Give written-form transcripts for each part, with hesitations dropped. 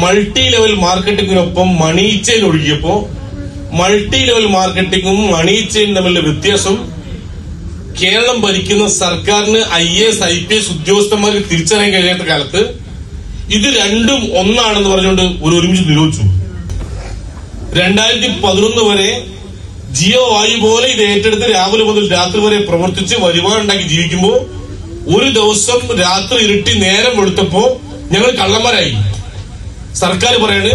Multi level മാർക്കറ്റിങ്ങിനൊപ്പം money chain ഒഴുകിയപ്പോ multi level മാർക്കറ്റിങ്ങും മണി ചെയിൻ തമ്മിലുള്ള വ്യത്യാസം കേരളം ഭരിക്കുന്ന സർക്കാരിന് IAS IPS ഉദ്യോഗസ്ഥന്മാർക്ക് തിരിച്ചറിയാൻ കഴിയാത്ത കാലത്ത് ഇത് രണ്ടും ഒന്നാണെന്ന് പറഞ്ഞുകൊണ്ട് ഒരുമിച്ച് നിരോധിച്ചു. 2011 വരെ ജിയോ വായു പോലെ ഇത് ഏറ്റെടുത്ത് രാവിലെ മുതൽ രാത്രി വരെ പ്രവർത്തിച്ച് വരുമാനം ഉണ്ടാക്കി ജീവിക്കുമ്പോൾ ഒരു ദിവസം രാത്രി ഇരുട്ടി നേരം വെളുത്തപ്പോ ഞങ്ങൾ കള്ളന്മാരായി. സർക്കാർ പറയാണ്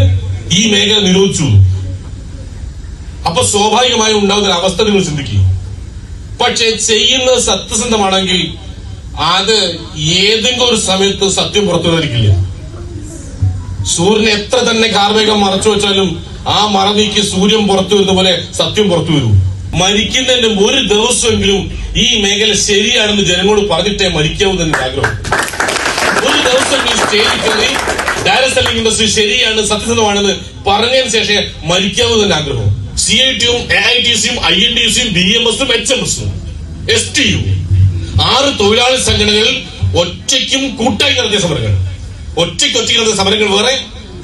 ഈ മേഖല നിരോധിച്ചു. അപ്പൊ സ്വാഭാവികമായും ഉണ്ടാകുന്ന ഒരു അവസ്ഥ നിങ്ങൾ ചിന്തിക്കുക. പക്ഷെ ചെയ്യുന്നത് സത്യസന്ധമാണെങ്കിൽ അത് ഏതെങ്കിലും ഒരു സമയത്ത് സത്യം പുറത്തു വരിക്കില്ല. സൂര്യനെ എത്ര തന്നെ കാർമേഘം മറച്ചു വെച്ചാലും ആ മറ നീക്കി സൂര്യൻ പുറത്തു വരുന്ന പോലെ സത്യം പുറത്തു വരും. മരിക്കുന്നതിന്റെ ഒരു ദിവസമെങ്കിലും ഈ മേഖല ശരിയാണെന്ന് ജനങ്ങളോട് പറഞ്ഞിട്ടേ മരിക്കാവുന്ന ആഗ്രഹം. ഒരു ദിവസം ഈ സ്റ്റേജിൽ കയറി ഡയറക്ട് സെല്ലിംഗ് ഇൻഡസ്ട്രി ശരിയാണ് സത്യസന്ധമാണെന്ന് പറഞ്ഞതിന് ശേഷം മരിക്കാവുന്ന ആഗ്രഹം. CITയും AITCയും INTUCയും BMSഉം HMSഉം STU 6 തൊഴിലാളി സംഘടനകൾ ഒറ്റയ്ക്കും കൂട്ടായി നടത്തിയ സമരങ്ങൾ, ഒറ്റയ്ക്ക് നടത്തിയ സമരങ്ങൾ വേറെ,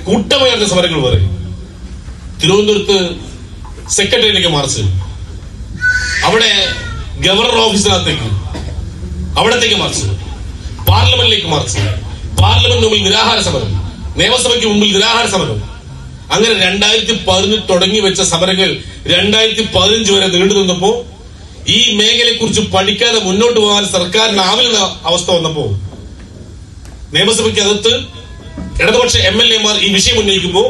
കൂട്ടമായി നടത്തിയ സമരങ്ങൾ വേറെ. തിരുവനന്തപുരത്ത് സെക്രട്ടേറിയറ്റിലേക്ക് മാർച്ച്, അവിടെ ഗവർണർ ഓഫീസിനകത്തേക്ക് അവിടത്തേക്ക് മാർച്ച്, പാർലമെന്റിലേക്ക് മാർച്ച്, പാർലമെന്റിന് മുമ്പിൽ നിരാഹാര സമരം, നിയമസഭയ്ക്ക് മുമ്പിൽ നിരാഹാര സമരം. അങ്ങനെ 2011 തുടങ്ങി വെച്ച സമരങ്ങൾ 2015 വരെ നീണ്ടു നിന്നപ്പോ ഈ മേഖലയെ കുറിച്ച് പഠിക്കാതെ മുന്നോട്ട് പോകാൻ സർക്കാരിനാവില്ലെന്ന അവസ്ഥ വന്നപ്പോ നിയമസഭയ്ക്കകത്ത് ഇടതുപക്ഷ MLA മാർ ഈ വിഷയം ഉന്നയിക്കുമ്പോൾ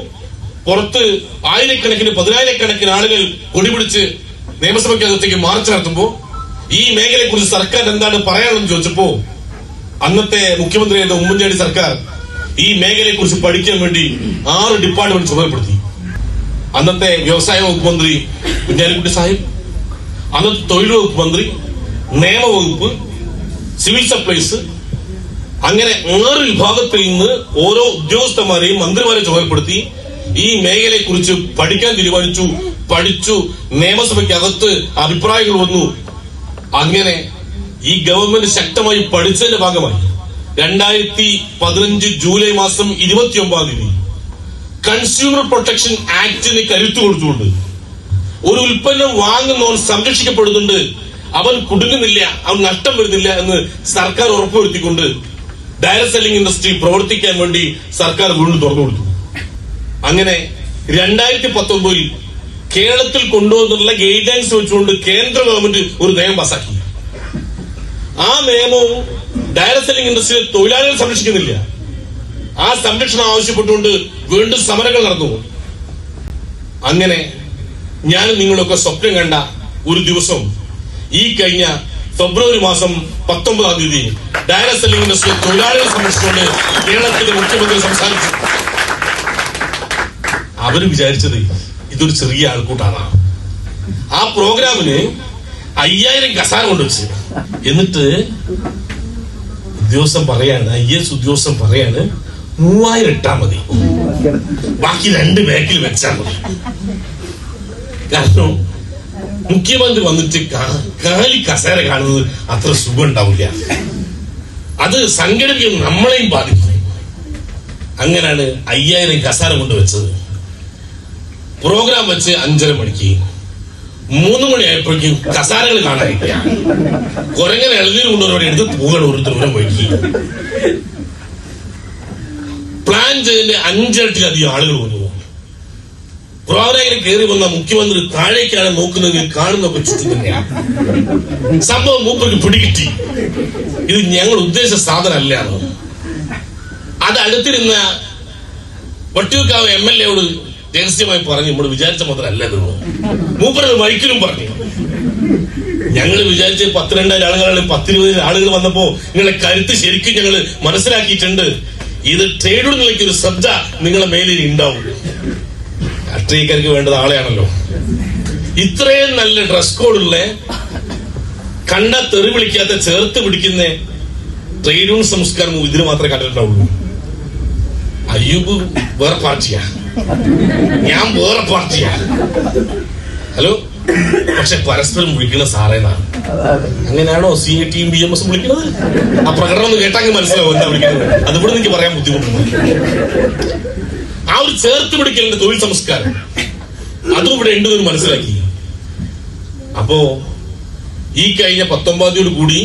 പുറത്ത് ആയിരക്കണക്കിന് 10,000-കണക്കിന് ആളുകൾ കൊടിപിടിച്ച് നിയമസഭയ്ക്കകത്തേക്ക് മാർച്ച് നടത്തുമ്പോ ഈ മേഖലയെ കുറിച്ച് സർക്കാർ എന്താണ് പറയാനെന്ന് ചോദിച്ചപ്പോ അന്നത്തെ മുഖ്യമന്ത്രിയായിരുന്ന ഉമ്മൻചാണ്ടി സർക്കാർ ഈ മേഖലയെ കുറിച്ച് പഠിക്കാൻ വേണ്ടി 6 ഡിപ്പാർട്ട്മെന്റ് ചുമതലപ്പെടുത്തി. അന്നത്തെ വ്യവസായ വകുപ്പ് മന്ത്രി കുഞ്ഞാലിക്കുട്ടി സാഹിബ്, അന്നത്തെ തൊഴിൽ വകുപ്പ് മന്ത്രി, നിയമവകുപ്പ്, സിവിൽ സപ്ലൈസ്, അങ്ങനെ 6 വിഭാഗത്തിൽ നിന്ന് ഓരോ ഉദ്യോഗസ്ഥന്മാരെയും മന്ത്രിമാരെ ചുമതലപ്പെടുത്തി ഈ മേഖലയെ കുറിച്ച് പഠിക്കാൻ തീരുമാനിച്ചു. പഠിച്ചു, നിയമസഭയ്ക്കകത്ത് അഭിപ്രായങ്ങൾ വന്നു. അങ്ങനെ ഈ ഗവൺമെന്റ് ശക്തമായി പഠിച്ചതിന്റെ ഭാഗമായി 2015 ജൂലൈ മാസം 29 കൺസ്യൂമർ പ്രൊട്ടക്ഷൻ ആക്ടിന് കരുത്തു കൊടുത്തുകൊണ്ട് ഒരു ഉൽപ്പന്നം വാങ്ങുന്നവൻ സംരക്ഷിക്കപ്പെടുന്നുണ്ട്, അവൻ കുടുങ്ങുന്നില്ല, അവൻ നഷ്ടം വരുന്നില്ല എന്ന് സർക്കാർ ഉറപ്പുവരുത്തിക്കൊണ്ട് ഡയറക്ട് സെല്ലിംഗ് ഇൻഡസ്ട്രി പ്രവർത്തിക്കാൻ വേണ്ടി സർക്കാർ വീണ്ടും തുറന്നു കൊടുത്തു. അങ്ങനെ 2019 കേരളത്തിൽ കൊണ്ടുവന്നുള്ള ഗൈഡൻസ് വെച്ചുകൊണ്ട് കേന്ദ്ര ഗവൺമെന്റ് ഒരു നിയമം പാസാക്കി. ആ നിയമവും ഡയറക്ട് സെല്ലിംഗ് ഇൻഡസ്ട്രിയിലെ തൊഴിലാളികൾ സംരക്ഷിക്കുന്നില്ല. ആ സംരക്ഷണം ആവശ്യപ്പെട്ടുകൊണ്ട് വീണ്ടും സമരങ്ങൾ നടന്നു. അങ്ങനെ ഞാൻ നിങ്ങളൊക്കെ സ്വപ്നം കണ്ട ഒരു ദിവസം ഈ കഴിഞ്ഞ ഫെബ്രുവരി മാസം 19 ഡയറക്ട് സെല്ലിംഗ് ഇൻഡസ്ട്രിയിലെ തൊഴിലാളികൾ സംരക്ഷിച്ചുകൊണ്ട് കേരളത്തിലെ മുഖ്യമന്ത്രി സംസാരിച്ചു. അവര് വിചാരിച്ചത് ഇതൊരു ചെറിയ ആൾക്കൂട്ടാണ്. ആ പ്രോഗ്രാമിന് 5000 കസാര കൊണ്ടുവച്ച് എന്നിട്ട് ഉദ്യോഗസ്ഥൻ പറയാണ്, IAS ഉദ്യോഗസ്ഥൻ പറയാണ് 3000 ഇട്ടാ മതി, ബാക്കി 2 ബാക്കിൽ വെച്ചാൽ മതി. കാരണം മുഖ്യമന്ത്രി വന്നിട്ട് കാലി കസേര കാണുന്നത് അത്ര സുഖം ഉണ്ടാവില്ല, അത് സംഘടിപ്പിക്കുന്നത് നമ്മളെയും ബാധിക്കും. അങ്ങനെയാണ് 5000 കസാര കൊണ്ടുവച്ചത്. പ്രോഗ്രാം വെച്ച് 5:30 മണിക്ക് 3 മണിയായപ്പോഴേക്കും കസാരകൾ കാണാനില്ല. കുരങ്ങനെ എഴുതിയിൽ കൊണ്ടുവരോടെ എടുത്ത് പോകണം ഒരു ദൂരം പോയി. പ്ലാൻ ചെയ്തതിന്റെ 5 ഇരട്ടിലധികം ആളുകൾ വന്നു. പ്രോഗ്രാമിൽ കയറി വന്ന മുഖ്യമന്ത്രി താഴേക്കാണ് നോക്കുന്നതെങ്കിൽ കാണുന്നൊക്കെ ചുറ്റും തന്നെയാണ്. സംഭവം മൂപ്പർക്ക് പിടികിട്ടി, ഇത് ഞങ്ങൾ ഉദ്ദേശിച്ച സാധനമല്ല. അത് അടുത്തിരുന്ന വട്ടിയൂർക്കാവ് MLA-യോട് രഹസ്യമായി പറഞ്ഞു, നമ്മൾ വിചാരിച്ച മാത്രമല്ല ഇത്. മൂപ്പരത് മൈക്കിലും പറഞ്ഞു. ഞങ്ങൾ വിചാരിച്ച് 10-2000 ആളുകളാണ്, 10-20 ആളുകൾ വന്നപ്പോ നിങ്ങളെ കരുത്ത് ശരിക്കും ഞങ്ങൾ മനസ്സിലാക്കിയിട്ടുണ്ട്. ഇത് ട്രേഡ് യൂണിയനിലേക്ക് ഒരു ശ്രദ്ധ നിങ്ങളെ മേലിൽ ഉണ്ടാവും. രാഷ്ട്രീയക്കാർക്ക് വേണ്ടത് ആളെയാണല്ലോ. ഇത്രയും നല്ല ഡ്രസ് കോഡുള്ള, കണ്ട തെറി വിളിക്കാത്ത, ചേർത്ത് പിടിക്കുന്ന ട്രേഡ് യൂണിയൻ സംസ്കാരം ഇതിന് മാത്രമേ കണ്ടിട്ടുണ്ടാവുള്ളൂ. അയ്യൂബ് വേറെ പാർട്ടിയാ, ഞാൻ വേറെ പാർട്ടിയാ. ഹലോ, പക്ഷെ പരസ്പരം വിളിക്കുന്ന സാറേന്നാണ്. അങ്ങനെയാണോ CITയും BMSഉം വിളിക്കുന്നത്? ആ പ്രകടനം ഒന്ന് കേട്ടാൽ മനസ്സിലാവും എന്താ വിളിക്കുന്നത്. അതുകൂടെ എനിക്ക് പറയാൻ ബുദ്ധിമുട്ടുണ്ട്. അതിനോട് ചേർത്ത് പിടിക്കലുണ്ട് തൊഴിൽ സംസ്കാരം. അതും ഇവിടെ ഉണ്ടെന്ന് മനസ്സിലാക്കി. അപ്പോ ഈ കഴിഞ്ഞ 19 കൂടി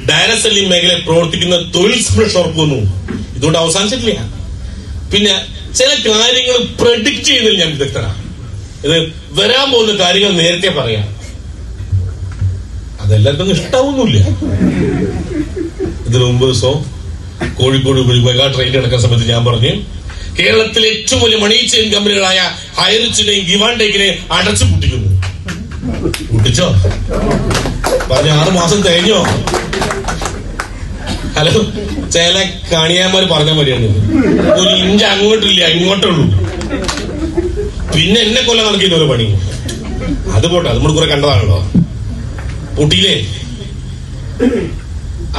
ഡയറക്ട് സെല്ലിംഗ് മേഖലയിൽ പ്രവർത്തിക്കുന്ന തൊഴിൽ സംരക്ഷണം ഉറപ്പുവന്നു. ഇതുകൊണ്ട് അവസാനിച്ചിട്ടില്ല. പിന്നെ ചില കാര്യങ്ങൾ പ്രഡിക്റ്റ് ചെയ്യുന്നതിൽ ഞാൻ വിദഗ്ധനാണ്. ഇത് വരാൻ പോകുന്ന കാര്യങ്ങൾ നേരത്തെ പറയാം. അതെല്ലാവർക്കും ഇഷ്ടാവുന്നില്ല. ഇതിനു മുമ്പ് ദിവസം കോഴിക്കോട് മെഗാ ട്രെയിൻ നടക്കുന്ന സമയത്ത് ഞാൻ പറഞ്ഞു, കേരളത്തിലെ ഏറ്റവും വലിയ മണി ചെയിൻ കമ്പനികളായ ഹൈറിച്ചിനെയും ഗിവാൻടേക്കിനെയും അടച്ചു പൂട്ടിക്കുന്നു. പൂട്ടിച്ചോ? പറഞ്ഞ 6 മാസം കഴിഞ്ഞോ? ഹലോ, ചില കണിയാന്മാര് പറഞ്ഞ മതിയാണ്, ഒരു ഇഞ്ച് അങ്ങോട്ടില്ല ഇങ്ങോട്ടുള്ളൂ. പിന്നെ എന്നെ കൊല്ലം നടക്കുന്ന ഒരു പണി. അത് പോട്ടെ, അത് നമ്മൾ കുറെ കണ്ടതാണല്ലോ. പൂട്ടിയില്ലേ?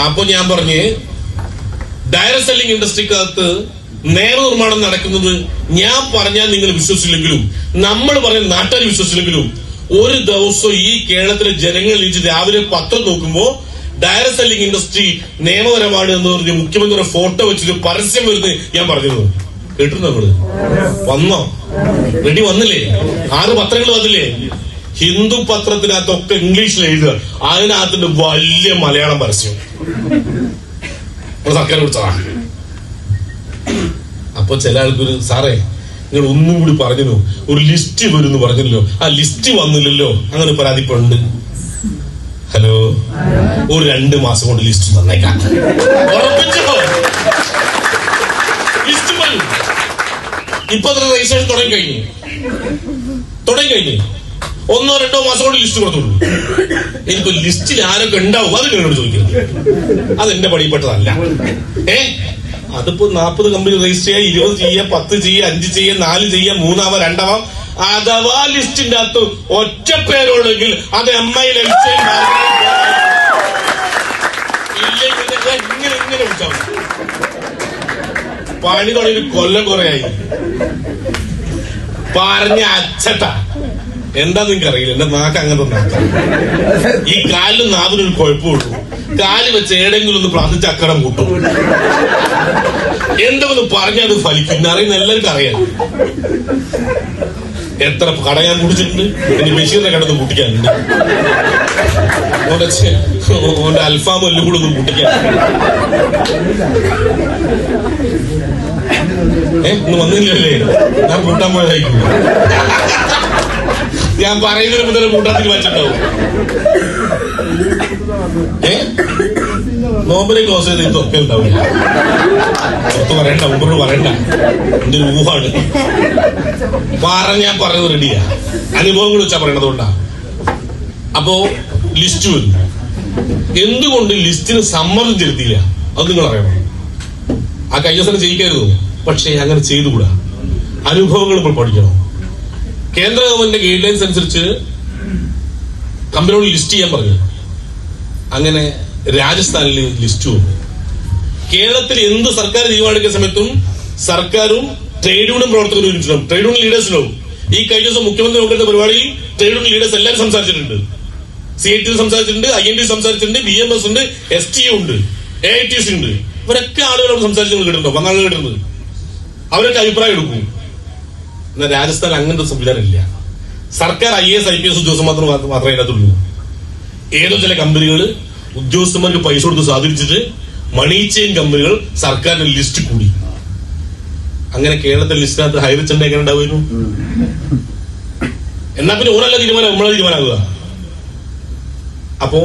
അപ്പൊ ഞാൻ പറഞ്ഞ് ഡയറക്ട് സെല്ലിംഗ് ഇൻഡസ്ട്രിക്കകത്ത് നിയമനിർമ്മാണം നടക്കുന്നത് ഞാൻ പറഞ്ഞാൽ നിങ്ങൾ വിശ്വസിച്ചില്ലെങ്കിലും നമ്മൾ പറഞ്ഞ നാട്ടുകാർ വിശ്വസിച്ചില്ലെങ്കിലും ഒരു ദിവസം ഈ കേരളത്തിലെ ജനങ്ങൾ രാവിലെ പത്രം നോക്കുമ്പോ ഡയറക്ട് സെല്ലിംഗ് ഇൻഡസ്ട്രി നിയമപരമാണ് എന്ന് പറഞ്ഞ് മുഖ്യമന്ത്രിയുടെ ഫോട്ടോ വെച്ചിട്ട് പരസ്യം വരുന്നത് ഞാൻ പറഞ്ഞിരുന്നു. കേട്ടിരുന്നു? നമ്മള് വന്നോ? റെഡി വന്നില്ലേ? 6 പത്രങ്ങൾ വന്നില്ലേ? ഹിന്ദു പത്രത്തിനകത്തൊക്കെ ഇംഗ്ലീഷിൽ എഴുതുക, അതിനകത്തിന്റെ വലിയ മലയാളം പരസ്യം സർക്കാർ വിളിച്ചതാണ്. അപ്പൊ ചില ആൾക്കൊരു, സാറേ നിങ്ങൾ ഒന്നും കൂടി പറഞ്ഞല്ലോ, ഒരു ലിസ്റ്റ് വരുമെന്ന് പറഞ്ഞല്ലോ, ആ ലിസ്റ്റ് വന്നില്ലല്ലോ, അങ്ങനെ പരാതിപ്പെടുന്നുണ്ട്. ഹലോ, ഒരു 2 മാസം കൊണ്ട് ലിസ്റ്റ് തന്നേക്കാം. ഉറപ്പിച്ചോ? ലിസ്റ്റ് വരും. ഇപ്പൊ രജിസ്ട്രേഷൻ തുടങ്ങി കഴിഞ്ഞു. 1-2 മാസം കൊണ്ട് ലിസ്റ്റ് കൊടുത്തോളൂ. എനിക്ക് ലിസ്റ്റിൽ ആരൊക്കെ ഉണ്ടാവും അത് നിങ്ങളോട് ചോദിക്കുന്നത്. അതെന്റെ പണിപ്പെട്ടതല്ല. അതിപ്പോ 40 കമ്പനി രജിസ്റ്റർ ചെയ്യുക, 20 ചെയ്യുക, 10 ചെയ്യുക, 5 ചെയ്യുക, 4 ചെയ്യുക, 3 ആവാം, 2 ആവാം. അഥവാ ലിസ്റ്റിന്റെ അകത്ത് ഒറ്റ പേരുള്ളെങ്കിൽ അത് MIL ഇങ്ങനെ വിളിച്ചാൽ പണി തുടങ്ങി കൊല്ലം കുറയായി. പറഞ്ഞ അച്ചട്ട എന്താ നിങ്ങൾക്ക് അറിയില്ല, എന്റെ നാക്ക് അങ്ങനത്തെ നാക്ക. ഈ കാലിലും നാവിനൊരു കുഴപ്പമുള്ളൂ. കാല് വെച്ച് ഏടെങ്കിലും ഒന്ന് പ്രാർത്ഥിച്ച് അക്കടം കൂട്ടും. എന്തെങ്കിലും പറഞ്ഞാൽ അത് ഫലിക്കും. അറിയുന്ന എല്ലാവർക്കും അറിയാം. എത്ര കട ഞാൻ കുടിച്ചിട്ടുണ്ട്. ഇനി ബഷീറിന്റെ കടന്ന് കൂട്ടിക്കാനുണ്ട്. ഓന്റെ അൽഫാം എല്ലാം കൂടെ ഒന്ന് കൂട്ടിക്കാൻ. ഇന്ന് വന്നില്ലല്ലേ? ഞാൻ കൂട്ടാൻ പോയതായിരിക്കും. ഞാൻ പറയുന്നതിന് മുതൽ കൂട്ടാത്തിൽ വെച്ചിട്ടുണ്ടാവും. നോമ്പരെ ക്ലോസ് ചെയ്ത് ഇതൊക്കെ ഉണ്ടാവില്ല. പുറത്ത് പറയണ്ട, മുമ്പോട്ട് പറയണ്ട. എന്റെ ഒരു ഊഹാണ്. ഞാൻ പറയുന്നത് റെഡിയാ. അനുഭവങ്ങൾ വെച്ചാ പറയണതുകൊണ്ടാ. അപ്പോ ലിസ്റ്റ് വന്നു. എന്തുകൊണ്ട് ലിസ്റ്റിന് സമ്മതം ചെലുത്തിയില്ല അത് നിങ്ങൾ അറിയണം. ആ കഴിഞ്ഞ ദിവസം ജയിക്കായിരുന്നു. പക്ഷേ അങ്ങനെ ചെയ്തുകൂടാ. അനുഭവങ്ങൾ ഇപ്പോൾ പഠിക്കണം. കേന്ദ്ര ഗവൺമെന്റിന്റെ ഗൈഡ് ലൈൻസ് അനുസരിച്ച് കമ്പനിയോട് ലിസ്റ്റ് ചെയ്യാൻ പറഞ്ഞു. അങ്ങനെ രാജസ്ഥാനിൽ ലിസ്റ്റ് വന്നു. കേരളത്തിൽ എന്ത് സർക്കാർ തീരുമാനിക്കുന്ന സമയത്തും സർക്കാരും ട്രേഡ് യൂണിയൻ പ്രവർത്തകരും ഒരുമിച്ചിട്ടുണ്ടാവും. ട്രേഡ് യൂണിയൻ ലീഡേഴ്സിനും ഈ കഴിഞ്ഞ ദിവസം മുഖ്യമന്ത്രി നോക്കേണ്ട പരിപാടിയിൽ ട്രേഡ് യൂണിയൻ ലീഡേഴ്സ് എല്ലാവരും സംസാരിച്ചിട്ടുണ്ട്. CIT സംസാരിച്ചിട്ടുണ്ട്, INT സംസാരിച്ചിട്ടുണ്ട്, BMS ഉണ്ട്, STU ഉണ്ട്, AITC ഉണ്ട്. ഇവരൊക്കെ ആളുകളോട് സംസാരിച്ച് കേട്ടിട്ടുണ്ടോ? വന്നാളുകൾ കേട്ടിട്ടുണ്ട്. അവരൊക്കെ അഭിപ്രായം എടുക്കും. എന്നാൽ രാജസ്ഥാൻ അങ്ങനത്തെ സംവിധാനം ഇല്ല. സർക്കാർ IAS IPS ഉദ്യോഗസ്ഥന്മാർ മാത്രമേ അതിനകത്തുള്ളൂ. ഏതോ ചില കമ്പനികൾ ഉദ്യോഗസ്ഥന്മാർക്ക് പൈസ കൊടുത്ത് സ്വാധീനിച്ചിട്ട് മണി ചെയിൻ കമ്പനികൾ സർക്കാരിന്റെ ലിസ്റ്റ് കൂടി. അങ്ങനെ കേരളത്തിലെ ലിസ്റ്റിനകത്ത് ഹൈറിച്ച് എങ്ങനെ ഉണ്ടാവുമായിരുന്നു? എന്നാ പിന്നെ ഓരല്ല തീരുമാനം, നമ്മളെ തീരുമാനമാകുക. അപ്പോ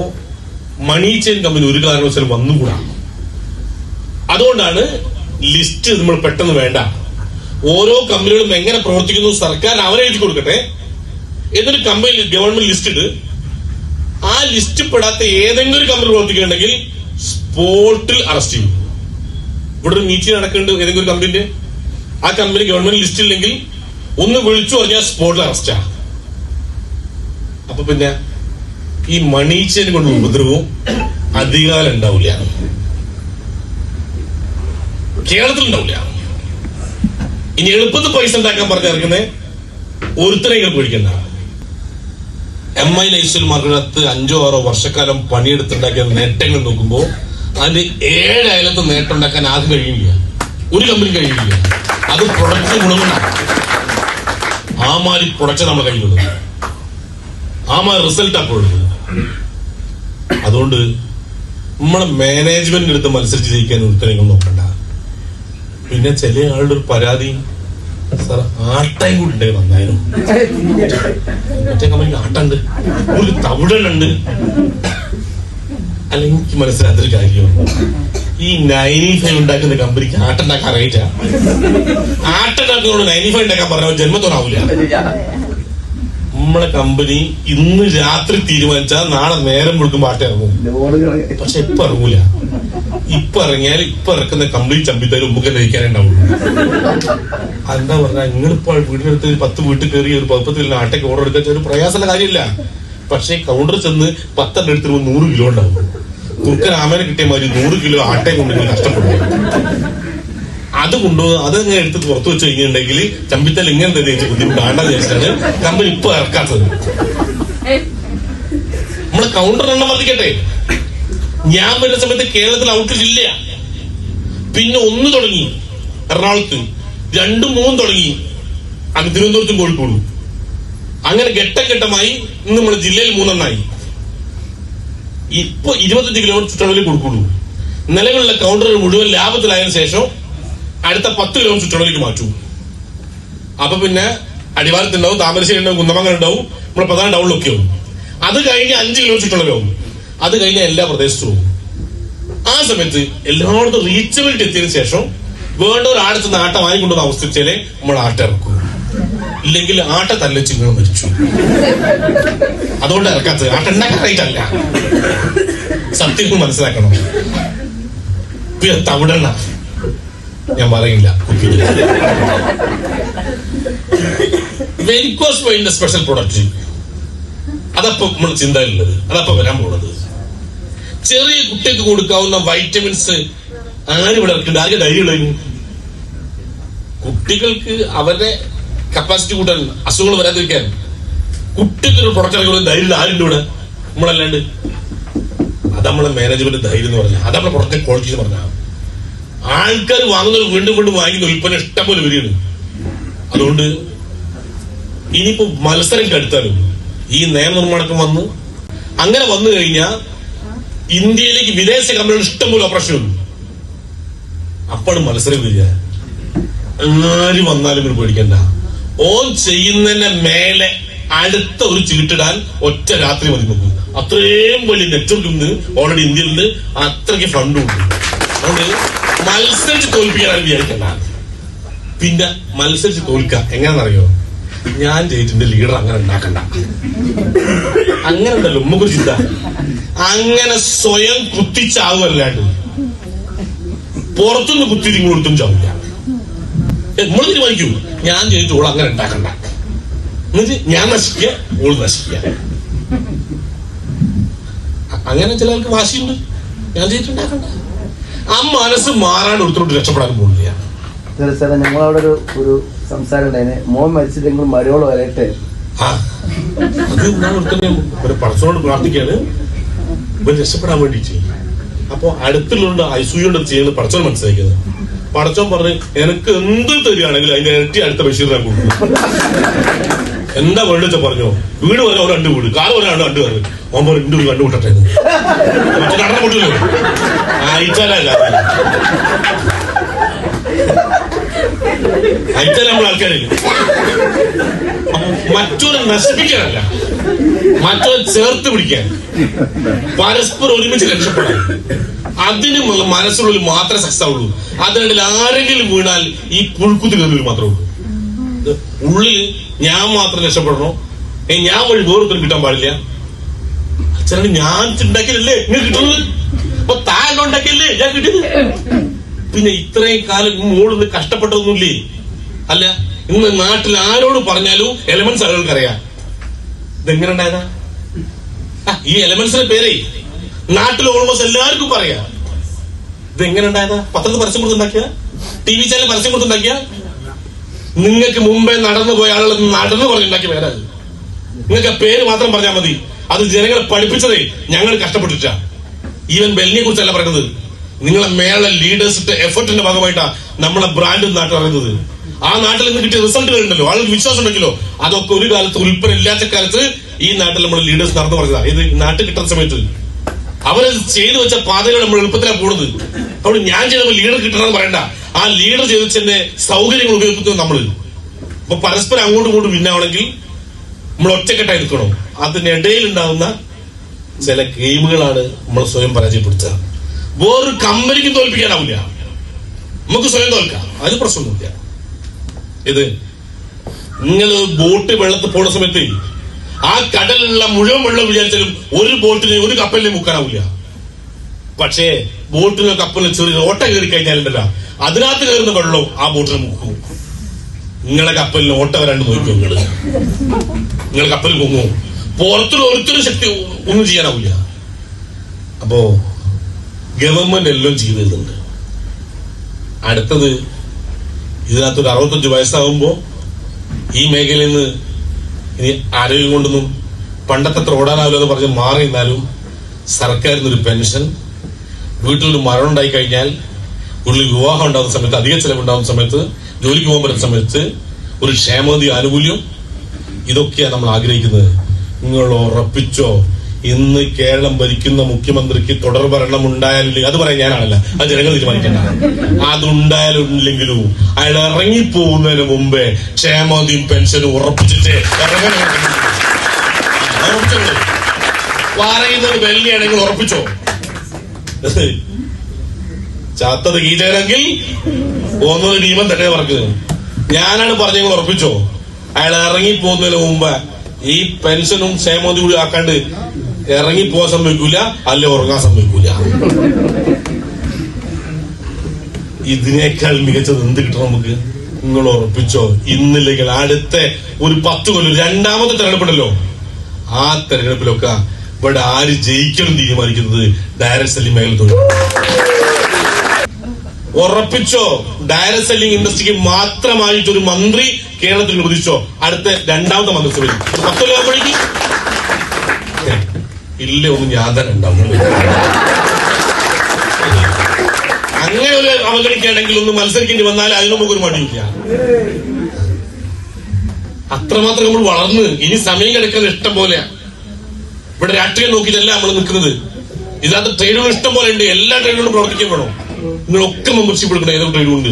മണി ചെയിൻ കമ്പനി ഒരു കാരണവശാലും വന്നുകൂടാ. അതുകൊണ്ടാണ് ലിസ്റ്റ് നമ്മൾ പെട്ടെന്ന് വേണ്ട. ഓരോ കമ്പനികളും എങ്ങനെ പ്രവർത്തിക്കുന്നു സർക്കാർ അവരെ എഴുതി കൊടുക്കട്ടെ. എന്നൊരു കമ്പനി ഗവൺമെന്റ് ലിസ്റ്റ് ഇട്ട് ആ ലിസ്റ്റ് പെടാത്ത ഏതെങ്കിലും ഒരു കമ്പനി പ്രവർത്തിക്കുന്നുണ്ടെങ്കിൽ സ്പോട്ടിൽ അറസ്റ്റ് ചെയ്യും. ഇവിടെ ഒരു മീറ്റിംഗ് നടക്കുന്നുണ്ട് ഏതെങ്കിലും ഒരു കമ്പനിന്റെ, ആ കമ്പനി ഗവൺമെന്റ് ലിസ്റ്റ് ഇല്ലെങ്കിൽ ഒന്ന് വിളിച്ചു പറഞ്ഞാൽ സ്പോട്ടിൽ അറസ്റ്റാ. അപ്പൊ പിന്നെ ഈ മണി ചെയിൻ കൊണ്ട് ഉപദ്രവവും അധികാരം ഉണ്ടാവില്ല, കേരളത്തിൽ ഉണ്ടാവില്ല. ഇനി എളുപ്പത്തിൽ പൈസ ഉണ്ടാക്കാൻ പറഞ്ഞിറങ്ങുന്നേ ഒരുത്തരെങ്കിലും പേടിക്കണ്ട. MIL ഐശ്വര്യ മാർക്കറ്റിനകത്ത് 5-6 വർഷക്കാലം പണിയെടുത്തുണ്ടാക്കിയ നേട്ടങ്ങൾ നോക്കുമ്പോൾ അതിന് 7 അയലത്ത് നേട്ടം ഉണ്ടാക്കാൻ ആർക്കും കഴിയില്ല. ഒരു കമ്പനി കഴിയില്ല. അത് പ്രൊഡക്റ്റ് ഗുണമുണ്ടാകും. ആ മാതിരി പ്രൊഡക്റ്റ് നമ്മുടെ കയ്യിലുള്ളത്, ആ മാതിരി റിസൾട്ട് അപ്പോഴുള്ളത്. അതുകൊണ്ട് നമ്മളെ മാനേജ്മെന്റിന്റെ അടുത്ത് മത്സരിച്ച് ജയിക്കാൻ ഒരുത്തരങ്ങൾ നോക്കണ്ട. പിന്നെ ചില ആളുടെ ഒരു പരാതി, സാർ ആട്ടയും കൂടി ഉണ്ടെങ്കിൽ നന്നായിരുന്നു. മറ്റേ കമ്പനിക്ക് ആട്ടുണ്ട്, ഒരു തവിടുണ്ട്. അല്ലെങ്കിൽ എനിക്ക് മനസ്സിലാത്തൊരു കാര്യമാണ്, ഈ 95 ഉണ്ടാക്കുന്ന കമ്പനിക്ക് ആട്ടുണ്ടാക്കാൻ അറിയില്ല. ആട്ടുണ്ടാക്കുന്നോട് 95 ഉണ്ടാക്കാൻ പറഞ്ഞ ജന്മത്തോടാവൂല. നമ്മളെ കമ്പനി ഇന്ന് രാത്രി തീരുമാനിച്ചാൽ നാളെ നേരം കൊടുക്കുമ്പോ ആട്ട ഇറങ്ങും. പക്ഷെ ഇപ്പൊ ഇറങ്ങൂല. ഇപ്പൊ ഇറങ്ങിയാൽ ഇപ്പൊ ഇറക്കുന്ന കംപ്ലീറ്റ് ചമ്പിത്താരും ഉമ്മുക്കെ കഴിക്കാനേ ഉണ്ടാവുള്ളൂ. എന്താ പറഞ്ഞാ, നിങ്ങളിപ്പോ വീടിനടുത്ത് 10 വീട്ടിൽ കയറി ഒരു 10 ആട്ടയ്ക്ക് ഓർഡർ എടുക്കാൻ ഒരു പ്രയാസമുള്ള കാര്യമില്ല. പക്ഷെ കൗണ്ടർ ചെന്ന് 10 എടുത്തിട്ട് 100 കിലോ ഉണ്ടാവും. കുറുക്കൻ ആമേനെ കിട്ടിയ മാതിരി 100 കിലോ ആട്ടയെ കൊണ്ട് നിങ്ങൾ കഷ്ടപ്പെടും. അത് കൊണ്ടുപോകും. അതങ്ങനെ എടുത്ത് പുറത്തു വെച്ച് കഴിഞ്ഞിട്ടുണ്ടെങ്കിൽ ചമ്പിത്തൽ ഇങ്ങനെ തന്നെ ബുദ്ധിമുട്ടാണ്ടെന്ന് വെച്ചിട്ടാണ് കമ്പനി ഇപ്പൊ ഇറക്കാത്തത്. നമ്മളെ കൗണ്ടർ എണ്ണം വർദ്ധിക്കട്ടെ. ഞാൻ വരുന്ന സമയത്ത് കേരളത്തിൽ ഔട്ട്ലെറ്റ് ഇല്ല. പിന്നെ 1 തുടങ്ങി എറണാകുളത്ത്, 2, 3 തുടങ്ങി അങ്ങ് തിരുവനന്തപുരത്തും കോഴിക്കോടും. അങ്ങനെ ഘട്ടം ഘട്ടമായി ഇന്ന് നമ്മുടെ ജില്ലയിൽ 3 ഇപ്പൊ 25 കിലോമീറ്റർ ചുറ്റളവിൽ കൊടുക്കുള്ളൂ. നിലവിലുള്ള കൗണ്ടറുകൾ മുഴുവൻ ലാഭത്തിലായതിനു ശേഷം അടുത്ത 10 കിലോമീറ്റർ ചുറ്റളവിലേക്ക് മാറ്റും. അപ്പൊ പിന്നെ അടിവാരത്തുണ്ടാവും, താമരശ്ശേരി ഉണ്ടാവും, കുന്നമംഗലം ഉണ്ടാവും, നമ്മുടെ പ്രധാന ടൗണിലൊക്കെ ആവും. അത് കഴിഞ്ഞ് 5 കിലോമീറ്റർ ചുറ്റളവിലാവും. അത് കഴിഞ്ഞ എല്ലാ പ്രദേശത്തും. ആ സമയത്ത് എല്ലായിടത്തും റീച്ചബിലിറ്റി എത്തിയതിനു ശേഷം വേണ്ട ഒരു ആടത്ത് ആട്ട വാങ്ങിക്കൊണ്ടുവന്ന അവസ്ഥിച്ചാലേ നമ്മൾ ആട്ട ഇറക്കും. ഇല്ലെങ്കിൽ ആട്ട തല്ലച്ച് ഇങ്ങനെ മരിച്ചു. അതുകൊണ്ട് ഇറക്കാത്തത്. ആട്ട ഉണ്ടാക്കാൻ റേറ്റല്ല, സത്യം മനസ്സിലാക്കണം. പിന്നെ തവിടെണ്ണ ഞാൻ പറയില്ല. വെരിക്കോസ് വെയിന്റെ സ്പെഷ്യൽ പ്രൊഡക്റ്റ് അതപ്പോ നമ്മുടെ ചിന്തയിലുള്ളത്, അതപ്പോ വരാൻ പോകുന്നത്. ചെറിയ കുട്ടിക്ക് കൊടുക്കാവുന്ന വൈറ്റമിൻസ് ആരും ഇവിടെ ഇറക്കുന്നുണ്ട്. ആകെ ധൈര്യമുള്ളതിന് കുട്ടികൾക്ക് അവരുടെ കപ്പാസിറ്റി കൂട്ടാൻ, അസുഖങ്ങൾ വരാതിരിക്കാൻ കുട്ടിക്ക് ഒരു പ്രൊഡക്റ്റ് ഇറക്കുന്ന ധൈര്യം ആരുണ്ട് ഇവിടെ? നമ്മളല്ലാണ്ട്. അത് നമ്മളെ മാനേജ്മെന്റ് ധൈര്യം എന്ന് പറഞ്ഞാൽ, അത് നമ്മളെ പ്രൊഡക്റ്റ് ക്വാളിറ്റി എന്ന് പറഞ്ഞാൽ ആൾക്കാർ വാങ്ങുന്നത് വീണ്ടും വീണ്ടും വാങ്ങിക്കുന്ന ഉൽപ്പന്നം ഇഷ്ടം പോലെ വരികയാണ്. അതുകൊണ്ട് ഇനിയിപ്പോ മത്സരം കടുത്താലും ഈ നിയമനിർമ്മാണമൊക്കെ വന്ന് അങ്ങനെ വന്നു കഴിഞ്ഞാൽ ഇന്ത്യയിലേക്ക് വിദേശ കമ്പനികൾ ഇഷ്ടംപോലെ ഓപ്പറേഷൻ വന്നു. അപ്പോഴും മത്സരം വരിക. ആര് വന്നാലും ഇവർ പേടിക്കണ്ട. ഓൻ ചെയ്യുന്നതിന്റെ മേലെ അടുത്ത ഒരു ചീട്ടിടാൻ ഒറ്റ രാത്രി മതി നോക്കും. അത്രയും വലിയ നെറ്റ്വർക്ക് ഉണ്ട് ഓൾറെഡി ഇന്ത്യയിലുണ്ട്. അത്രയ്ക്ക് ഫണ്ടും ഉണ്ട്. അതുകൊണ്ട് മത്സരിച്ച് തോൽപ്പിക്കാനാണ് വിചാരിക്കണ്ട. പിന്നെ മത്സരിച്ച് തോൽക്കുക എങ്ങനെയാണെന്നറിയോ? ഞാൻ ജയിച്ചിന്റെ ലീഡർ അങ്ങനെ ഉണ്ടാക്കണ്ട. അങ്ങനെ ഉണ്ടല്ലോ ഉമ്മക്കൊരു ചിന്ത. അങ്ങനെ സ്വയം കുത്തിച്ചാവുമല്ലാണ്ട് പുറത്തുനിന്ന് കുത്തിരിക്കും കൊടുത്തും ചാവില്ല. നമ്മൾ തീരുമാനിക്കും ഞാൻ ജയിച്ചു ഓൾ അങ്ങനെ ഉണ്ടാക്കണ്ട. എന്നിട്ട് ഞാൻ നശിക്കുക, ഓൾ നശിക്കുക. അങ്ങനെ ചില ആൾക്ക് വാശിയുണ്ട്. ഞാൻ ജയിച്ചുണ്ടാക്കണ്ട. ആ മനസ്സ് മാറാണ്ട് ഒരുത്തോട്ട് രക്ഷപ്പെടാൻ പോകുന്നില്ല. സാറേ, ഞങ്ങളവിടെ ഒരു സംസാരം ഉണ്ടായിരുന്നു. മോൻ മരിച്ചില്ലെങ്കിൽ മരോള് വരട്ടെ. അത് ഞാൻ പടച്ചോട് പ്രാർത്ഥിക്കാണ് ഇവർ രക്ഷപ്പെടാൻ വേണ്ടിട്ട്. അപ്പൊ അടുത്തുള്ള ഐസുണ്ട് ചെയ്യുന്നത് പടച്ചോൻ മനസ്സിലാക്കിയത്. പടച്ചോൻ പറഞ്ഞ് എനിക്ക് എന്ത് തരികയാണെങ്കിലും അതിന്റെ ഇരട്ടി അടുത്ത ബഷീറിനെ കൊടുക്കും. എന്താ വേണ്ട വെച്ചാൽ പറഞ്ഞോ. വീട് വരെ ഒരു 2 വീട്, കാറ് വരെ 2 കാറ്. ഓൻ പറഞ്ഞു 2 വീട് കണ്ടുമുട്ടട്ടെ. മറ്റേ നടന്ന പൊട്ടില്ലോ അയച്ചാലല്ല, അയച്ചാൽ നമ്മൾ ആൾക്കാരില്ല. മറ്റൊരു നശിപ്പിക്കാനല്ല, മറ്റൊരു ചേർത്ത് പിടിക്കാൻ, പരസ്പരം ഒരുമിച്ച് രക്ഷപ്പെടാൻ. അതിന് മനസ്സിനുള്ളിൽ മാത്രമേ സക്സസ് ആവുള്ളൂ. അതിനിടയിൽ ആരെങ്കിലും വീണാൽ ഈ പുഴുക്കുത്തി കയറി മാത്രമേ ഉള്ളൂ. ഉള്ളിൽ ഞാൻ മാത്രം രക്ഷപ്പെടണോ, ഞാൻ വഴി വേറൊരുത്തരും കിട്ടാൻ പാടില്ല. അച്ഛനാണ് ഞാൻ ഉണ്ടാക്കിയതല്ലേ നിങ്ങൾ കിട്ടുന്നത്, അപ്പൊ താഴെ ഉണ്ടാക്കിയല്ലേ ഞാൻ കിട്ടിയത്. പിന്നെ ഇത്രയും കാലം മോളിന്ന് കഷ്ടപ്പെട്ടതൊന്നുമില്ലേ? അല്ല, ഇന്ന് നാട്ടിൽ ആരോട് പറഞ്ഞാലും എലമെന്റ്സ് ആളുകൾക്ക് അറിയാം. ഇതെങ്ങനെ ഉണ്ടായതാ? ഈ എലമെന്റ്സിന്റെ പേരേ നാട്ടിൽ ഓൾമോസ്റ്റ് എല്ലാവർക്കും പറയാം. ഇതെങ്ങനെ ഉണ്ടായതാ? പത്രത്തിൽ പരസ്യം കൊടുത്തുണ്ടാക്കിയ, TV ചാനൽ പരസ്യം കൊടുത്തുണ്ടാക്കിയ, നിങ്ങൾക്ക് മുമ്പേ നടന്നു പോയ ആളുകൾ നടന്നു പറഞ്ഞുണ്ടാക്കിയ പേരാ. നിങ്ങൾക്ക് പേര് മാത്രം പറഞ്ഞാൽ മതി. അത് ജനങ്ങളെ പഠിപ്പിച്ചതേ ഞങ്ങൾ കഷ്ടപ്പെട്ടിട്ടാ. ഈവൻ ബെല്ലിനെ കുറിച്ചല്ല പറയുന്നത്. നിങ്ങളെ മേളെ ലീഡേഴ്സിന്റെ എഫർട്ടിന്റെ ഭാഗമായിട്ടാണ് നമ്മളെ ബ്രാൻഡ് നാട്ടിൽ അറിയുന്നത്. ആ നാട്ടിൽ നിന്ന് കിട്ടിയ റിസൾട്ടുകൾ ഉണ്ടല്ലോ, ആളുകൾക്ക് വിശ്വാസം ഉണ്ടെങ്കിലോ, അതൊക്കെ ഒരു കാലത്ത് ഉൽപ്പന്നം ഇല്ലാത്ത കാലത്ത് ഈ നാട്ടിൽ നമ്മൾ ലീഡേഴ്സ് നടന്നു പറഞ്ഞതാ. ഇത് നാട്ടിൽ കിട്ടുന്ന സമയത്ത് അവര് ചെയ്തു വെച്ച പാതകൾ നമ്മൾ എളുപ്പത്തിലാണ് പോകുന്നത്. അവിടെ ഞാൻ ചെയ്തപ്പോൾ ലീഡർ കിട്ടണമെന്ന് പറയണ്ട, ആ ലീഡർ ചെയ്ത് വെച്ചതിന്റെ സൗകര്യങ്ങൾ ഉപയോഗിക്കുന്നത് നമ്മള്. അപ്പൊ പരസ്പരം അങ്ങോട്ടും ഇങ്ങോട്ടും ഭിന്നാവണമെങ്കിൽ നമ്മൾ ഒറ്റക്കെട്ടായി നിൽക്കണം. അതിനിടയിൽ ഉണ്ടാകുന്ന ചില ഗെയിമുകളാണ് നമ്മൾ സ്വയം പരാജയപ്പെടുത്തുക. വേറൊരു കമ്പനിക്ക് തോൽപ്പിക്കാനാവില്ല, നമുക്ക് സ്വയം തോൽക്കാം, അത് പ്രശ്നമൊന്നുമില്ല. ഇത് നിങ്ങൾ ബോട്ട് വെള്ളത്തിൽ പോണ സമയത്ത് ആ കടലിലുള്ള മുഴുവൻ വെള്ളം വിചാരിച്ചാലും ഒരു ബോട്ടിന് ഒരു കപ്പലിനെ മുക്കാനാവില്ല. പക്ഷേ ബോട്ടിനോ കപ്പലിനോ ചെറിയ ഓട്ട കയറി കഴിഞ്ഞാലുണ്ടല്ല, അതിനകത്ത് കയറുന്ന വെള്ളവും ആ ബോട്ടിനെ മുക്കും. നിങ്ങളെ കപ്പലിന് ഓട്ട വരാണ്ട് നോക്കും, നിങ്ങൾ കപ്പൽ പൊങ്ങും. പുറത്തുള്ള ഒരുത്തരും ശക്തി ഒന്നും ചെയ്യാനാവില്ല. അപ്പോ ഗവൺമെന്റ് എല്ലാം ചെയ്തിരുന്നുണ്ട്. അടുത്തത് ഇതിനകത്തൊരു 65 വയസ്സാകുമ്പോ ഈ മേഖലയിൽ നിന്ന് ഇനി ആരോഗ്യം കൊണ്ടൊന്നും പണ്ടത്തെ ഓടാനാവില്ല എന്ന് പറഞ്ഞ് മാറി നിന്നാലും സർക്കാരിൽ നിന്നൊരു പെൻഷൻ, വീട്ടിലൊരു മരണം ഉണ്ടായി കഴിഞ്ഞാൽ, വീട്ടിൽ വിവാഹം ഉണ്ടാകുന്ന സമയത്ത്, അധിക ചെലവുണ്ടാകുന്ന സമയത്ത്, ജോലിക്ക് പോകാൻ പറ്റുന്ന സമയത്ത് ഒരു ക്ഷേമനിധി ആനുകൂല്യം, ഇതൊക്കെയാണ് നമ്മൾ ആഗ്രഹിക്കുന്നത്. നിങ്ങൾ ഉറപ്പിച്ചോ, ഇന്ന് കേരളം ഭരിക്കുന്ന മുഖ്യമന്ത്രിക്ക് തുടർ ഭരണം ഉണ്ടായാലും, അത് പറയാൻ ഞാനാണല്ല, അത് ജനങ്ങൾ തീരുമാനിക്കേണ്ട. അതുണ്ടായാലും ഇല്ലെങ്കിലും അയാൾ ഇറങ്ങിപ്പോകുന്നതിന് മുമ്പേ ക്ഷേമനിധിയും പെൻഷനും ഉറപ്പിച്ചിട്ട് പറയുന്നത് വെള്ളിയാണെങ്കിൽ ഉറപ്പിച്ചോ. ചാത്തത് കീചകനെങ്കിൽ പോകുന്നത് ഭീമൻ തന്നെ പറഞ്ഞത്. ഞാനാണ് പറഞ്ഞെങ്കിൽ ഉറപ്പിച്ചോ, അയാൾ ഇറങ്ങിപ്പോകുന്നതിന് മുമ്പ് ഈ പെൻഷനും ക്ഷേമനിധി കൂടി ആക്കാണ്ട് ഇറങ്ങിപ്പോകാൻ സംഭവിക്കൂല, അല്ലെ ഉറങ്ങാൻ സംഭവിക്കൂല. ഇതിനേക്കാൾ മികച്ചത് എന്ത് കിട്ടണം നമുക്ക്? നിങ്ങൾ ഉറപ്പിച്ചോ, ഇന്നില്ലെങ്കിൽ അടുത്ത ഒരു 10 കൊല്ലം, രണ്ടാമത്തെ തെരഞ്ഞെടുപ്പുണ്ടല്ലോ, ആ തെരഞ്ഞെടുപ്പിലൊക്കെ ഇവിടെ ആര് ജയിക്കണം തീരുമാനിക്കുന്നത് ഡയറക്ട് സെല്ലിംഗ് മേഖല തൊഴിൽ. ഉറപ്പിച്ചോ, ഡയറക്ട് സെല്ലിംഗ് ഇൻഡസ്ട്രിക്ക് മാത്രമായിട്ടൊരു മന്ത്രി കേരളത്തിൽ പ്രതീക്ഷിച്ചോ. അടുത്ത രണ്ടാമത്തെ മന്ത്രിസഭയിൽ 10 കൊല്ലം ഇല്ല, ഒന്നും ഞാൻ തന്നെ ഉണ്ടാവും. അങ്ങനെ ഒരു അവഗണിക്കുകയാണെങ്കിൽ ഒന്ന് മത്സരിക്കേണ്ടി വന്നാൽ അതിന് നമുക്ക് ഒരു മടിയില്ല. അത്രമാത്രം നമ്മൾ വളർന്ന് ഇനി സമയം കിടക്കുന്ന ഇഷ്ടം പോലെ. ഇവിടെ രാഷ്ട്രീയം നോക്കിയിട്ടല്ല നമ്മൾ നിൽക്കുന്നത്. ഇതിനകത്ത് ട്രേഡുകൾ ഇഷ്ടം പോലെ ഉണ്ട്. എല്ലാ ട്രേഡുകളും പ്രവർത്തിക്കാൻ വേണം. നിങ്ങളൊക്കെ മെമ്പർഷിപ്പ് എടുക്കണം. ഏതൊക്കെ ട്രേഡുണ്ട്?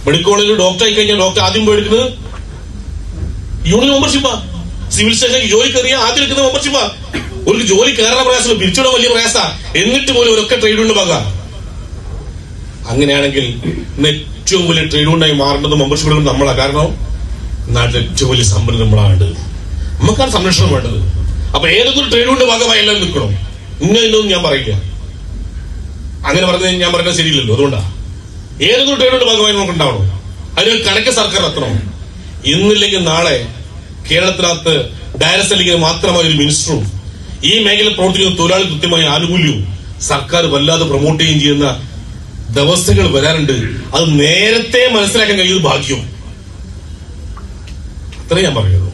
മെഡിക്കൽ കോളേജിൽ ഡോക്ടർ ആയി കഴിഞ്ഞാൽ ഡോക്ടർ ആദ്യം പോയി എടുക്കുന്നത് യൂണിയൻ മെമ്പർഷിപ്പാ. സിവിൽ സ്റ്റേഷനിൽ ജോലി കയറിയാൽ ആദ്യം എടുക്കുന്ന മെമ്പർഷിപ്പാ. ഒരു ജോലി കയറാൻ പ്രയാസം, പിരിച്ചുവിടാൻ വലിയ പ്രയാസ. എന്നിട്ട് പോലും ഒരൊക്കെ ട്രേഡുണ്ട് ഭാഗം. അങ്ങനെയാണെങ്കിൽ ഏറ്റവും വലിയ ട്രേഡുണ്ടായി മാറേണ്ടത് മെമ്പർഷിപ്പ് എടുക്കുന്നത് നമ്മളാ. കാരണം നാട്ടിലെ ഏറ്റവും വലിയ സമ്പന്നത നമ്മളാണ്. നമുക്കാണ് സംരക്ഷണം വേണ്ടത്. അപ്പൊ ഏതൊക്കെ ട്രേഡുണ്ട് ഭാഗമായി എല്ലാവരും നിൽക്കണം. ഇന്നൊന്നും ഞാൻ പറയില്ല. അങ്ങനെ പറഞ്ഞത് ഞാൻ പറഞ്ഞാൽ ശരിയില്ലല്ലോ. അതുകൊണ്ടാ ഏതൊക്കെ ട്രേഡുണ്ട് ഭാഗമായി നമുക്ക് ഉണ്ടാവണം. അതിനൊരു കണക്ക് സർക്കാർ എത്തണം. ഇന്നില്ലെങ്കിൽ നാളെ കേരളത്തിനകത്ത് ഡയറക്ട് സെല്ലിംഗിന് മാത്രമായ ഒരു മിനിസ്റ്ററും ഈ മേഖലയിൽ പ്രവർത്തിക്കുന്ന തൊഴിലാളി കൃത്യമായ ആനുകൂല്യവും സർക്കാർ വല്ലാതെ പ്രൊമോട്ട് ചെയ്യുകയും ചെയ്യുന്ന ദിവസങ്ങൾ വരാനുണ്ട്. അത് നേരത്തെ മനസ്സിലാക്കാൻ കഴിയുന്നത് ഭാഗ്യം. അത്രേ ഞാൻ പറയുന്നത്.